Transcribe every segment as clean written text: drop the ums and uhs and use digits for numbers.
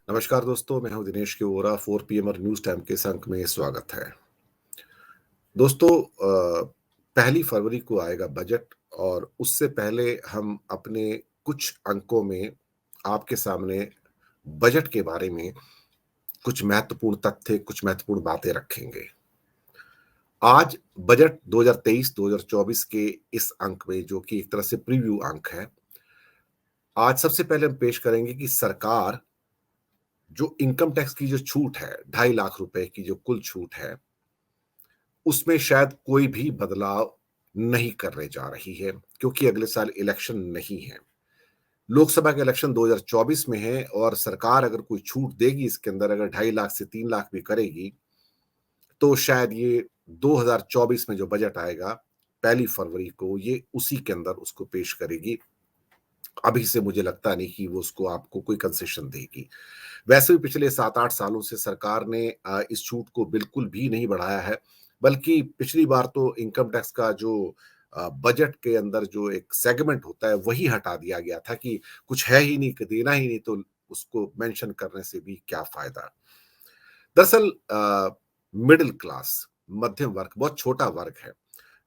नमस्कार दोस्तों, मैं हूं दिनेश के वोरा। 4 PM और न्यूज टाइम के इस अंक में स्वागत है। दोस्तों, 1 फरवरी को आएगा बजट और उससे पहले हम अपने कुछ अंकों में आपके सामने बजट के बारे में कुछ महत्वपूर्ण तथ्य, कुछ महत्वपूर्ण बातें रखेंगे। आज बजट 2023-2024 के इस अंक में, जो कि एक तरह से प्रीव्यू अंक है, आज सबसे पहले हम पेश करेंगे कि सरकार जो इनकम टैक्स की जो छूट है, 2.5 लाख रुपए की जो कुल छूट है, उसमें शायद कोई भी बदलाव नहीं करने जा रही है, क्योंकि अगले साल इलेक्शन नहीं है। लोकसभा के इलेक्शन 2024 में है और सरकार अगर कोई छूट देगी इसके अंदर, अगर 2.5 लाख से 3 लाख भी करेगी, तो शायद ये 2024 में जो बजट आएगा 1 फरवरी को, ये उसी के अंदर उसको पेश करेगी। अभी से मुझे लगता नहीं कि वो उसको आपको कोई कंसेशन देगी। वैसे भी पिछले 7-8 सालों से सरकार ने इस छूट को बिल्कुल भी नहीं बढ़ाया है, बल्कि पिछली बार तो इनकम टैक्स का जो बजट के अंदर जो एक सेगमेंट होता है, वही हटा दिया गया था कि कुछ है ही नहीं, कि देना ही नहीं, तो उसको मेंशन करने से भी क्या फ़ायदा। दरअसल मिडल क्लास, मध्यम वर्ग, बहुत छोटा वर्ग है।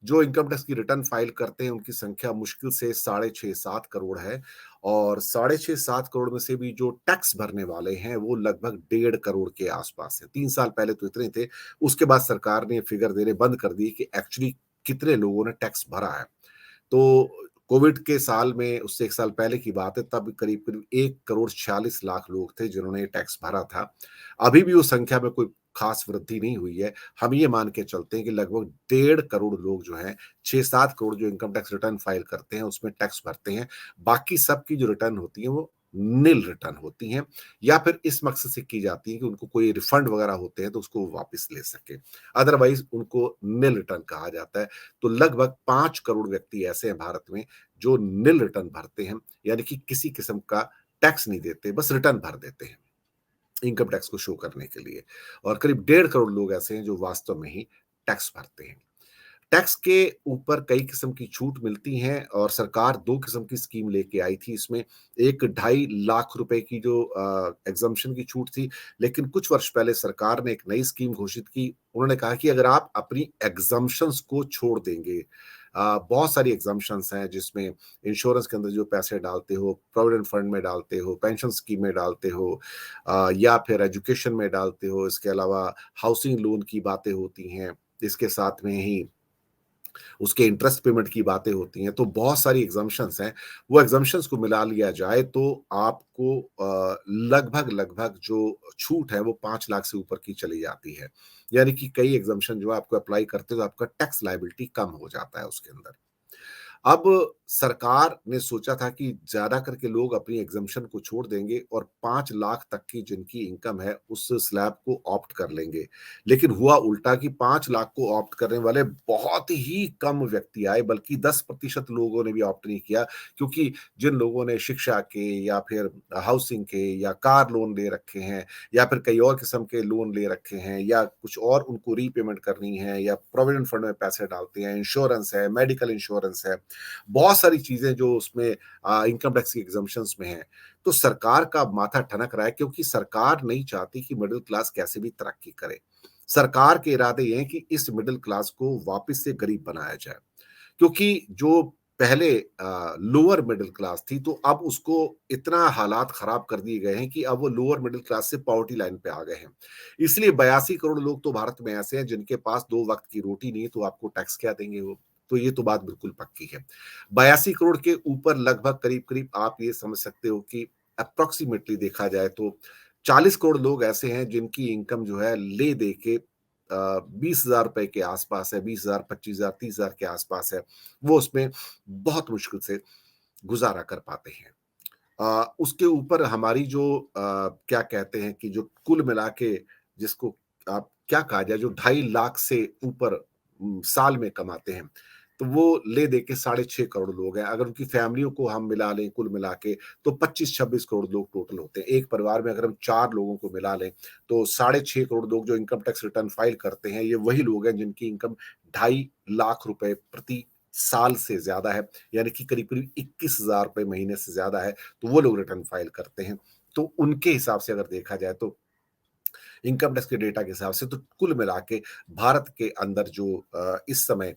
जो इनकम टैक्स की रिटर्न फाइल करते हैं, उनकी संख्या मुश्किल से साढ़े 6-7 करोड़ है और साढ़े 6-7 करोड़ में से भी जो टैक्स भरने वाले हैं, वो लगभग 1.5 करोड़ के आसपास है। 3 साल पहले तो इतने थे, उसके बाद सरकार ने फिगर देने बंद कर दिए कि एक्चुअली कितने लोगों ने टैक्स भरा है। तो कोविड के साल में, उससे 1 साल पहले की बात है, तब करीब-करीब 1,46,00,000 लोग थे जिन्होंने टैक्स भरा था। अभी भी उस संख्या में कोई खास वृद्धि नहीं हुई है। हम ये मान के चलते हैं कि लगभग 1.5 करोड़ लोग जो हैं, 6-7 करोड़ जो इनकम टैक्स रिटर्न फाइल करते हैं, उसमें टैक्स भरते हैं। बाकी सबकी जो रिटर्न होती है, वो निल रिटर्न होती हैं, या फिर इस मकसद से की जाती है कि उनको कोई रिफंड वगैरह होते हैं, तो उसको वो वापस ले सकें। अदरवाइज़ उनको निल रिटर्न कहा जाता है। तो लगभग 5 करोड़ व्यक्ति ऐसे हैं भारत में जो निल रिटर्न भरते हैं, यानी कि किसी किस्म का टैक्स नहीं देते, बस रिटर्न भर देते हैं इनकम टैक्स को शो करने के लिए। और करीब 1.5 करोड़ लोग ऐसे हैं जो वास्तव में ही टैक्स भरते हैं। टैक्स के ऊपर कई किस्म की छूट मिलती हैं और सरकार 2 किस्म की स्कीम लेके आई थी इसमें। एक 2.5 लाख रुपए की जो एग्जम्पशन की छूट थी, लेकिन कुछ वर्ष पहले सरकार ने एक नई स्कीम घोषित की। उन्होंने कहा कि अगर आप अपनी एग्जम्पशंस को छोड़ देंगे, बहुत सारी एग्जम्पशंस हैं जिसमें इंश्योरेंस के अंदर जो पैसे डालते हो, प्रोविडेंट फंड में डालते हो, पेंशन स्कीम में डालते हो, या फिर एजुकेशन में डालते हो, इसके अलावा हाउसिंग लोन की बातें होती हैं, इसके साथ में ही उसके इंटरेस्ट पेमेंट की बातें होती हैं, तो बहुत सारी एग्जम्पशंस हैं। वो एग्जम्पशंस को मिला लिया जाए तो आपको लगभग जो छूट है वो 5 लाख से ऊपर की चली जाती है। यानी कि कई एग्जम्पशन जो है आपको अप्लाई करते हो तो आपका टैक्स लायबिलिटी कम हो जाता है उसके अंदर। अब सरकार ने सोचा था कि ज़्यादा करके लोग अपनी एग्ज़म्पशन को छोड़ देंगे और 5 लाख तक की जिनकी इनकम है, उस स्लैब को ऑप्ट कर लेंगे। लेकिन हुआ उल्टा कि 5 लाख को ऑप्ट करने वाले बहुत ही कम व्यक्ति आए, बल्कि 10% लोगों ने भी ऑप्ट नहीं किया, क्योंकि जिन लोगों ने शिक्षा के या फिर हाउसिंग के या कार लोन ले रखे हैं, या फिर कई और किस्म के लोन ले रखे हैं, या कुछ और उनको रीपेमेंट करनी है, या प्रोविडेंट फंड में पैसे डालते हैं, इंश्योरेंस है, मेडिकल इंश्योरेंस है, बहुत सारी चीज़ें जो उसमें इनकम टैक्स की एग्ज़म्पशंस में हैं। तो सरकार का माथा ठनक रहा है, क्योंकि सरकार नहीं चाहती कि मिडल क्लास कैसे भी तरक्की करे। सरकार के इरादे ये हैं कि इस मिडल क्लास को वापस से गरीब बनाया जाए। क्योंकि जो पहले लोअर मिडल क्लास थी, तो अब उसको इतना हालात खराब कर दिए गए हैं कि अब वो लोअर मिडल क्लास से पॉवर्टी लाइन पे आ गए हैं। इसलिए 82 करोड़ लोग तो भारत में ऐसे हैं जिनके पास 2 वक़्त की रोटी नहीं है, तो आपको टैक्स क्या देंगे वो? तो ये तो बात बिल्कुल पक्की है। 82 करोड़ के ऊपर लगभग करीब-करीब आप ये समझ सकते हो कि अप्रॉक्सिमेटली देखा जाए तो 40 करोड़ लोग ऐसे हैं जिनकी इनकम जो है ले-दे के 20,000 रुपए के आसपास है, 20,000, 25,000, 30,000 के आसपास है। वो उसमें बहुत मुश्किल से गुज़ारा कर पाते हैं। उसके ऊपर हमारी जो क्या कहते हैं कि जो कुल मिला के जिसको आप क्या कहा जाए, जो 2.5 लाख से ऊपर साल में कमाते हैं, तो वो ले दे के 6.5 करोड़ लोग हैं। अगर उनकी फैमिलियों को हम मिला लें कुल मिला के, तो 25-26 करोड़ लोग टोटल होते हैं। एक परिवार में अगर हम 4 लोगों को मिला लें, तो 6.5 करोड़ लोग जो इनकम टैक्स रिटर्न फाइल करते हैं, ये वही लोग हैं जिनकी इनकम 2.5 लाख रुपए प्रति साल से ज़्यादा है। यानी कि करीब-करीब 21,000 रुपए महीने से ज़्यादा है, तो वो लोग रिटर्न फाइल करते हैं। तो उनके हिसाब से अगर देखा जाए तो इनकम टैक्स के डेटा के हिसाब से तो कुल मिला के भारत के अंदर जो इस समय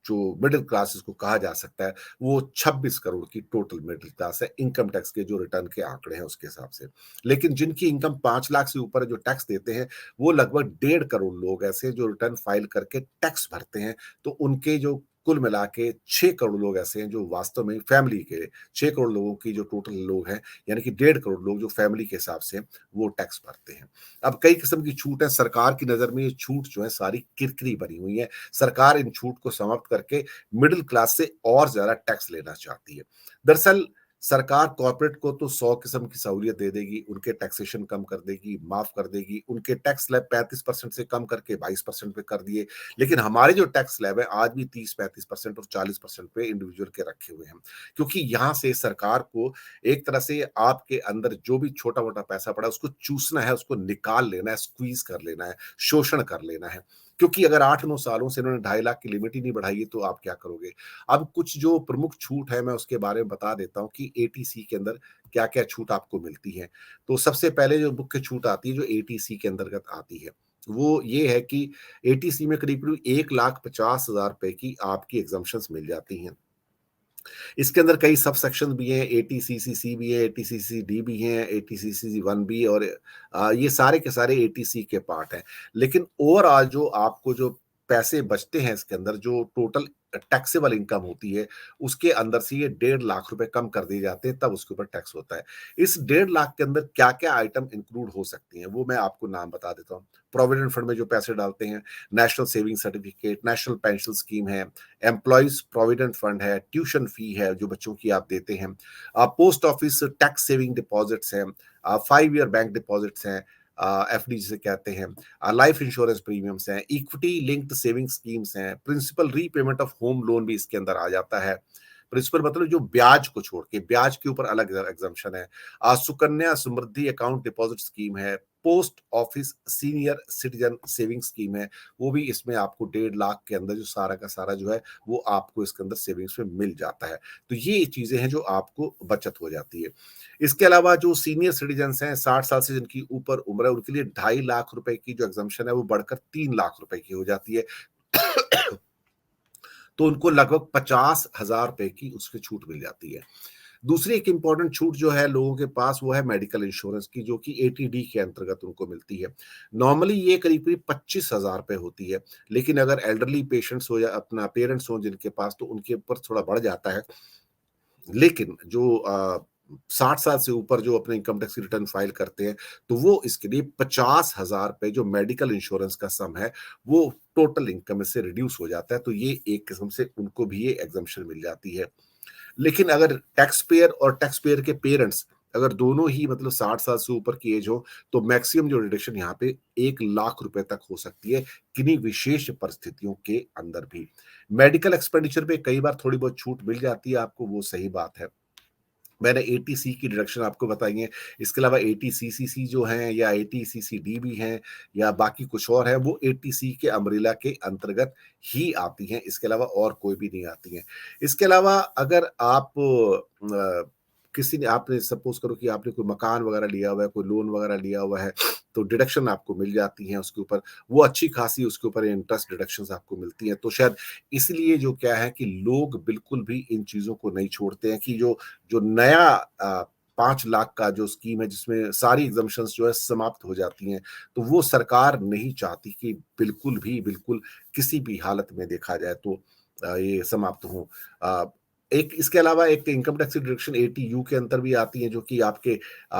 जो मिडिल क्लास इसको कहा जा सकता है, वो 26 करोड़ की टोटल मिडिल क्लास है, इनकम टैक्स के जो रिटर्न के आंकड़े हैं उसके हिसाब से। लेकिन जिनकी इनकम 5 लाख से ऊपर है, जो टैक्स देते हैं, वो लगभग 1.5 करोड़ लोग ऐसे हैं जो रिटर्न फाइल करके टैक्स भरते हैं। तो उनके जो कुल मिला के 6 करोड़ लोग ऐसे हैं जो वास्तव में फैमिली के 6 करोड़ लोगों की जो टोटल लोग हैं, यानी कि 1.5 करोड़ लोग जो फैमिली के हिसाब से वो टैक्स भरते हैं। अब कई किस्म की छूट है, सरकार की नज़र में ये छूट जो है सारी किरकिरी बनी हुई है। सरकार इन छूट को समाप्त करके मिडिल क्लास से और ज्यादा टैक्स लेना चाहती है। दरअसल सरकार कॉर्पोरेट को तो 100 किस्म की सहूलियत दे देगी, उनके टैक्सेशन कम कर देगी, माफ कर देगी, उनके टैक्स स्लैब 35% से कम करके 22% पे कर दिए। लेकिन हमारे जो टैक्स स्लैब है आज भी 30-35% और 40% पे इंडिविजुअल के रखे हुए हैं, क्योंकि यहाँ से सरकार को एक तरह से आपके अंदर जो भी छोटा मोटा पैसा पड़ा उसको चूसना है, उसको निकाल लेना है, स्क्वीज कर लेना है, शोषण कर लेना है। क्योंकि अगर 8-9 सालों से इन्होंने 2.5 लाख की लिमिट ही नहीं बढ़ाई है, तो आप क्या करोगे? अब कुछ जो प्रमुख छूट है, मैं उसके बारे में बता देता हूँ कि एटीसी के अंदर क्या-क्या छूट आपको मिलती है। तो सबसे पहले जो मुख्य छूट आती है, जो एटीसी के अंतर्गत आती है, वो ये है कि एटीसी में करीब-करीब 1,50,000 रुपए की आपकी एग्ज़म्पशन्स मिल जाती हैं। इसके अंदर कई सब सेक्शन भी हैं, एटीसीसी भी है, एटीसीसी-डी भी हैं, एटीसीसी-1 भी, और ये सारे के सारे एटीसी के पार्ट हैं। लेकिन ओवरऑल जो आपको जो पैसे बचते हैं इसके अंदर, जो टोटल टैक्सेबल इनकम होती है, उसके अंदर से ये 1.5 लाख रुपए कम कर दिए जाते हैं, तब उसके ऊपर टैक्स होता है। इस 1.5 लाख के अंदर क्या-क्या आइटम इंक्लूड हो सकती हैं, वो मैं आपको नाम बता देता हूँ। प्रोविडेंट फंड में जो पैसे डालते हैं, national saving certificate, national pension scheme है, एम्प्लॉइज प्रोविडेंट फंड है, ट्यूशन फी है जो बच्चों की आप देते हैं, post office tax saving deposits हैं, 5 ईयर बैंक डिपॉजिट्स हैं, एफडी जिसे कहते हैं, लाइफ इंश्योरेंस प्रीमियम्स हैं, इक्विटी लिंक्ड सेविंग स्कीम्स हैं, principal repayment of home loan भी इसके अंदर आ जाता है। प्रिंसिपल मतलब जो ब्याज को छोड़ के, ब्याज के ऊपर अलग एग्जम्पशन है। Sukanya Samriddhi account deposit scheme है, post office senior citizen saving scheme है, वो भी इसमें आपको 1.5 लाख के अंदर जो सारा का सारा जो है वो आपको इसके अंदर सेविंग्स में मिल जाता है। तो ये चीजें हैं जो आपको बचत हो जाती है। इसके अलावा जो सीनियर सिटीजन हैं, 60 साल से जिनकी ऊपर उम्र है, उनके लिए 2.5 लाख रुपए की जो एग्जम्पशन है वो बढ़कर 3 लाख रुपए की हो जाती है। तो उनको लगभग 50,000 रुपए की उसकी छूट मिल जाती है। दूसरी एक इंपॉर्टेंट छूट जो है लोगों के पास, वो है मेडिकल इंश्योरेंस की, जो कि एटीडी के अंतर्गत उनको मिलती है। नॉर्मली ये करीब करीब 25,000 रुपए होती है, लेकिन अगर एल्डरली पेशेंट्स हो या अपना पेरेंट्स हो जिनके पास, तो उनके ऊपर थोड़ा बढ़ जाता है। लेकिन जो 60 साल से ऊपर जो अपने इनकम टैक्स रिटर्न फाइल करते हैं, तो वो इसके लिए 50,000 रुपए जो मेडिकल इंश्योरेंस का सम है, वो टोटल इनकम में से रिड्यूस हो जाता है। तो ये एक किस्म से उनको भी ये एग्जम्पशन मिल जाती है। लेकिन अगर टैक्स पेयर और टैक्स पेयर के पेरेंट्स अगर दोनों ही मतलब 60 साल से ऊपर की एज हो, तो मैक्सिमम जो डिडक्शन यहाँ पे 1 लाख रुपए तक हो सकती है, किन्हीं विशेष परिस्थितियों के अंदर भी। मेडिकल एक्सपेंडिचर पे कई बार थोड़ी बहुत छूट मिल जाती है आपको, वो सही बात है। मैंने एटीसी की डिडक्शन आपको बताई है। इसके अलावा एटीसीसीसी जो हैं या एटीसीसीडी भी हैं या बाकी कुछ और है, वो एटीसी के अम्ब्रेला के अंतर्गत ही आती हैं। इसके अलावा और कोई भी नहीं आती हैं। इसके अलावा अगर आप किसी ने आपने सपोज़ करो कि आपने कोई मकान वगैरह लिया हुआ है, कोई लोन वगैरह लिया हुआ है, तो डिडक्शन आपको मिल जाती हैं उसके ऊपर। वो अच्छी खासी उसके ऊपर इंटरेस्ट डिडक्शंस आपको मिलती हैं। तो शायद इसलिए जो क्या है कि लोग बिल्कुल भी इन चीज़ों को नहीं छोड़ते हैं कि जो जो नया 5 लाख का जो स्कीम है जिसमें सारी एग्जम्पशंस जो है समाप्त हो जाती हैं, तो वो सरकार नहीं चाहती कि बिल्कुल भी बिल्कुल किसी भी हालत में देखा जाए तो ये समाप्त हो। अ, एक इसके अलावा एक इनकम टैक्स डिडक्शन एटीयू के अंदर भी आती है, जो कि आपके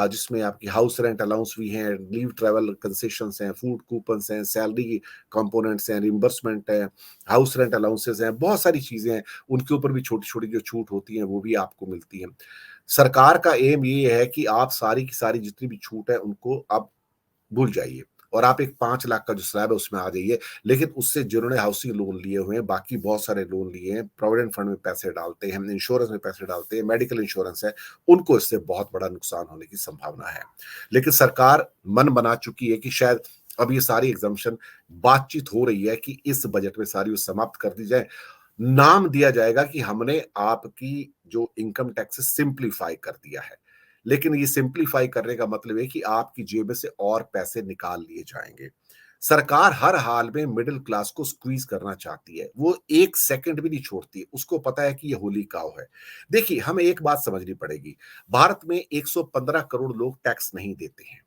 जिसमें आपकी हाउस रेंट अलाउंस भी हैं, लीव ट्रैवल कंसेशंस हैं, फूड कूपन्स हैं, सैलरी कंपोनेंट्स हैं, रिइंबर्समेंट है, हाउस रेंट अलाउंसेस हैं, बहुत सारी चीज़ें हैं। उनके ऊपर भी छोटी-छोटी जो छूट होती हैं, वो भी आपको मिलती हैं। सरकार का एम ये है कि आप सारी की सारी जितनी भी छूट है, उनको आप भूल जाइए और आप एक 5 लाख का जो स्लैब है उसमें आ जाइए। लेकिन उससे जिन्होंने हाउसिंग लोन लिए हुए हैं, बाकी बहुत सारे लोन लिए हैं, प्रोविडेंट फंड में पैसे डालते हैं, इंश्योरेंस में पैसे डालते हैं, मेडिकल इंश्योरेंस है, उनको इससे बहुत बड़ा नुकसान होने की संभावना है। लेकिन सरकार मन बना चुकी है कि शायद अब ये सारी एग्जम्पशन, बातचीत हो रही है कि इस बजट में सारी वो समाप्त कर दी जाए। नाम दिया जाएगा कि हमने आपकी जो इनकम टैक्स सिंप्लीफाई कर दिया है। लेकिन ये सिंप्लीफाई करने का मतलब है कि आपकी जेब में से और पैसे निकाल लिए जाएंगे। सरकार हर हाल में मिडिल क्लास को स्क्वीज करना चाहती है, वो एक सेकंड भी नहीं छोड़ती है, उसको पता है कि ये होली काव है। देखिए, हमें एक बात समझनी पड़ेगी, भारत में 115 करोड़ लोग टैक्स नहीं देते हैं।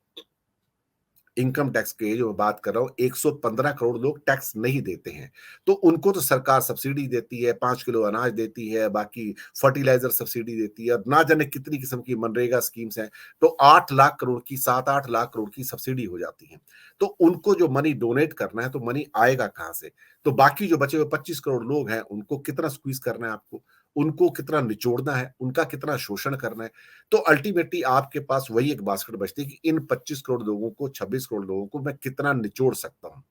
इनकम टैक्स के जो मैं बात कर रहा हूँ, 115 करोड़ लोग टैक्स नहीं देते हैं। तो उनको तो सरकार सब्सिडी देती है, 5 किलो अनाज देती है, बाकी फर्टिलाइज़र सब्सिडी देती है और ना जाने कितनी किस्म की मनरेगा स्कीम्स हैं। तो 8 लाख करोड़ की 7-8 लाख करोड़ की सब्सिडी हो जाती है। तो उनको जो मनी डोनेट करना है, तो मनी आएगा कहाँ से? तो बाकी जो बचे हुए 25 करोड़ लोग हैं, उनको कितना स्क्वीज़ करना है आपको? उनको कितना निचोड़ना है? उनका कितना शोषण करना है? तो अल्टीमेटली आपके पास वही एक बास्केट बचती है कि इन 25 करोड़ लोगों को, 26 करोड़ लोगों को मैं कितना निचोड़ सकता हूँ।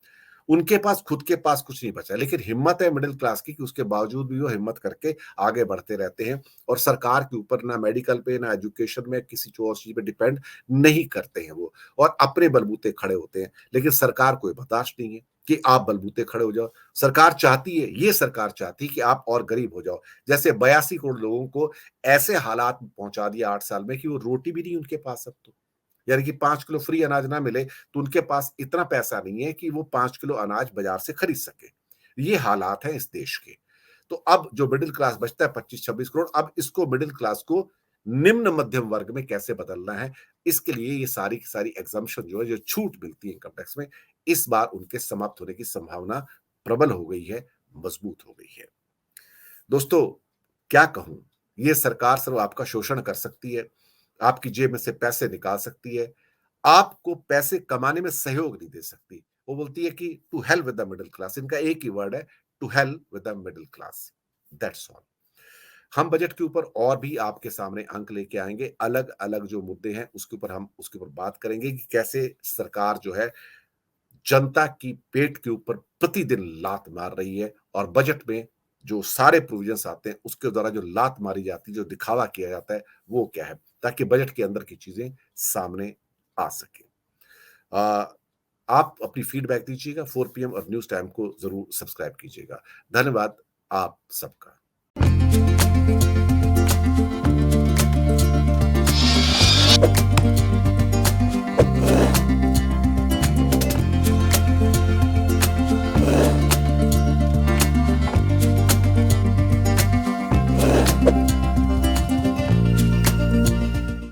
उनके पास खुद के पास कुछ नहीं बचा, लेकिन हिम्मत है मिडिल क्लास की कि उसके बावजूद भी वो हिम्मत करके आगे बढ़ते रहते हैं और सरकार के ऊपर ना मेडिकल पे, ना एजुकेशन में, किसी और चीज पे डिपेंड नहीं करते हैं वो, और अपने बलबूते खड़े होते हैं। लेकिन सरकार को ये बर्दाश्त नहीं है कि आप बलबूते खड़े हो जाओ। सरकार चाहती है, ये सरकार चाहती है कि आप और गरीब हो जाओ। जैसे 82 करोड़ लोगों को ऐसे हालात में पहुंचा दिया 8 साल में कि वो रोटी भी नहीं उनके पास अब तो। यानी कि 5 किलो फ्री अनाज ना मिले तो उनके पास इतना पैसा नहीं है कि वो 5 किलो अनाज बाजार से खरीद सके। ये हालात हैं इस देश के। तो अब जो मिडिल क्लास बचता है 25-26 करोड़, अब इसको मिडिल क्लास को निम्न मध्यम वर्ग में कैसे बदलना है, इसके लिए ये सारी की सारी एग्जम्पशन जो है, जो छूट मिलती है इनकम टैक्स में, इस बार उनके समाप्त होने की संभावना प्रबल हो गई है, मजबूत हो गई है। दोस्तों, क्या कहूं, ये सरकार सिर्फ आपका शोषण कर सकती है, आपकी जेब में से पैसे निकाल सकती है, आपको पैसे कमाने में सहयोग नहीं दे सकती। वो बोलती है कि to hell with the middle class, इनका एक ही वर्ड है, to hell with the middle class, that's all. हम बजट के ऊपर और भी आपके सामने अंक लेके आएंगे, अलग अलग जो मुद्दे हैं उसके ऊपर हम उसके ऊपर बात करेंगे कि कैसे सरकार जो है जनता की पेट के ऊपर प्रतिदिन लात मार रही है, और बजट में जो सारे प्रोविजंस आते हैं उसके द्वारा जो लात मारी जाती है, जो दिखावा किया जाता है, वो क्या है, ताकि बजट के अंदर की चीजें सामने आ सके। आप अपनी फीडबैक दीजिएगा, 4 पीएम और न्यूज टाइम को जरूर सब्सक्राइब कीजिएगा। धन्यवाद आप सबका।